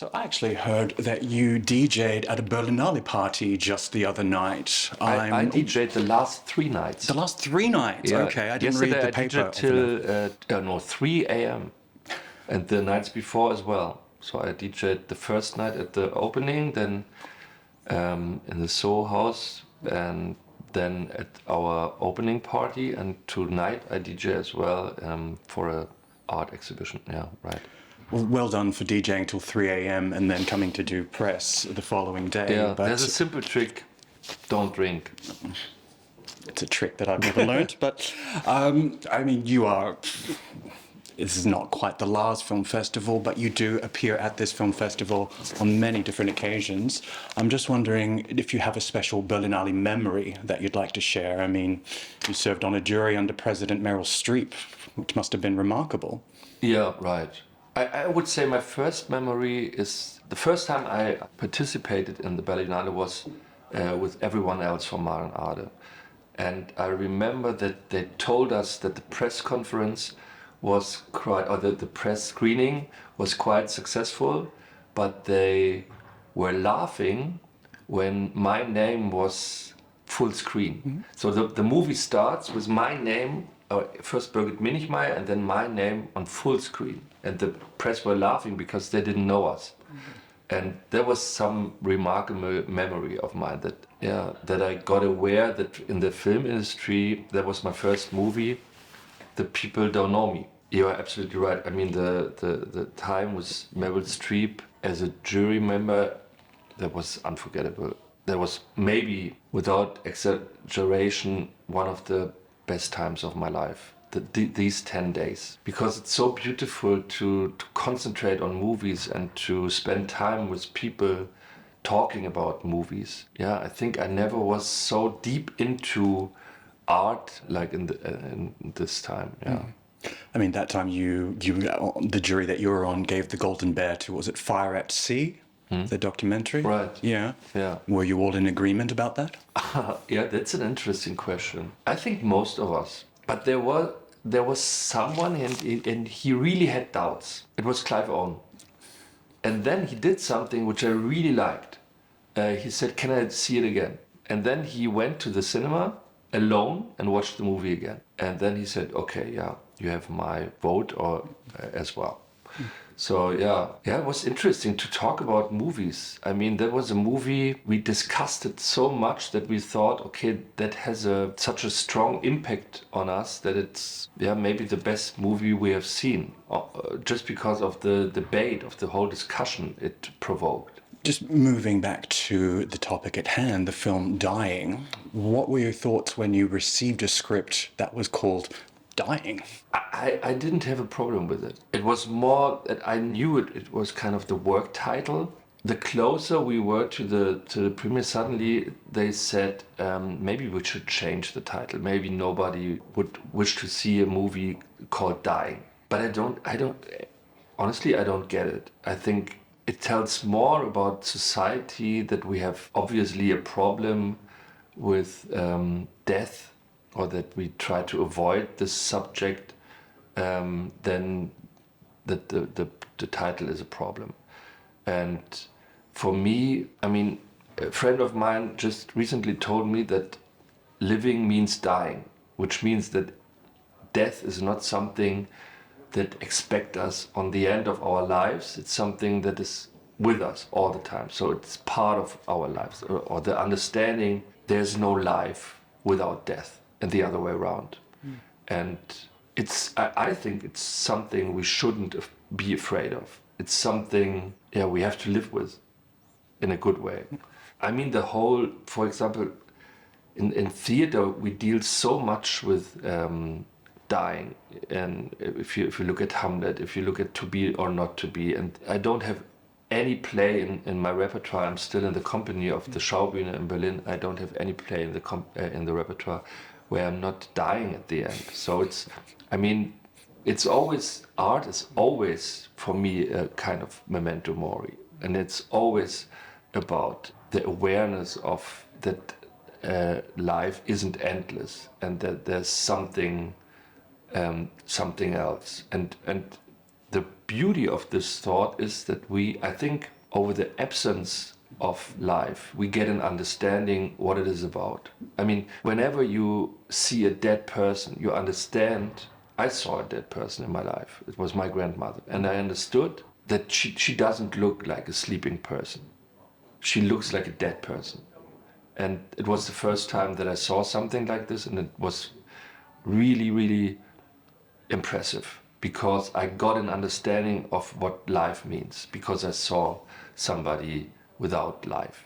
So I actually heard that you DJ'd at a Berlinale party just the other night. I DJ'd the last 3 nights. The last 3 nights? Yeah. Okay, I didn't read the paper. Yesterday I DJ'd till 3 a.m. and the nights before as well. So I DJ'd the first night at the opening, then in the Soho House, and then at our opening party. And tonight I DJ as well for an art exhibition. Yeah, right. Well done for DJing till 3 a.m. and then coming to do press the following day. Yeah, but there's a simple trick. Don't drink. It's a trick that I've never learnt. But, I mean, you are... This is not quite the Lars Film Festival, but you do appear at this film festival on many different occasions. I'm just wondering if you have a special Berlinale memory that you'd like to share. I mean, you served on a jury under President Meryl Streep, which must have been remarkable. Yeah, right. I would say my first memory is the first time I participated in the Berlinale was with everyone else from Maren Ade. And I remember that they told us that the press conference was quite, or the press screening was quite successful, but they were laughing when my name was full screen. Mm-hmm. So the movie starts with my name, first Birgit Minichmeier, and then my name on full screen. And the press were laughing because they didn't know us. Mm-hmm. And there was some remarkable memory of mine that I got aware that in the film industry, that was my first movie, the people don't know me. You are absolutely right. I mean, the time with Meryl Streep as a jury member, that was unforgettable. That was maybe, without exaggeration, one of the best times of my life. These 10 days. Because it's so beautiful to concentrate on movies and to spend time with people talking about movies. Yeah, I think I never was so deep into art like in this time. Yeah. Mm. I mean, that time the jury that you were on gave the Golden Bear to, was it Fire at Sea, the documentary? Right. Yeah. Yeah. Were you all in agreement about that? Yeah, that's an interesting question. I think most of us. But there was someone and he really had doubts. It was Clive Owen. And then he did something which I really liked. He said, "Can I see it again?" And then he went to the cinema alone and watched the movie again. And then he said, "Okay, yeah, you have my vote as well." So yeah, it was interesting to talk about movies. I mean, that was a movie, we discussed it so much that we thought, okay, that has such a strong impact on us that it's maybe the best movie we have seen, just because of the debate, of the whole discussion it provoked. Just moving back to the topic at hand, the film Dying, what were your thoughts when you received a script that was called Dying? I didn't have a problem with it. It was more that I knew it was kind of the work title. The closer we were to the premiere, suddenly they said, maybe we should change the title. Maybe nobody would wish to see a movie called Dying. But honestly, I don't get it. I think it tells more about society, that we have obviously a problem with death, or that we try to avoid this subject, then that the title is a problem. And for me, I mean, a friend of mine just recently told me that living means dying, which means that death is not something that expects us on the end of our lives. It's something that is with us all the time. So it's part of our lives, or the understanding there's no life without death, and the other way around. Mm. And I think it's something we shouldn't be afraid of. It's something we have to live with in a good way. I mean, for example, in theater, we deal so much with dying. And if you look at Hamlet, if you look at To Be or Not to Be, and I don't have any play in my repertoire. I'm still in the company of the Schaubühne in Berlin. I don't have any play in the repertoire where I'm not dying at the end. So it's always, art is always for me a kind of memento mori, and it's always about the awareness of that life isn't endless, and that there's something else, and the beauty of this thought is that I think, over the absence of life, we get an understanding what it is about. I mean, whenever you see a dead person, you understand. I saw a dead person in my life. It was my grandmother. And I understood that she doesn't look like a sleeping person. She looks like a dead person. And it was the first time that I saw something like this, and it was really, really impressive, because I got an understanding of what life means, because I saw somebody without life.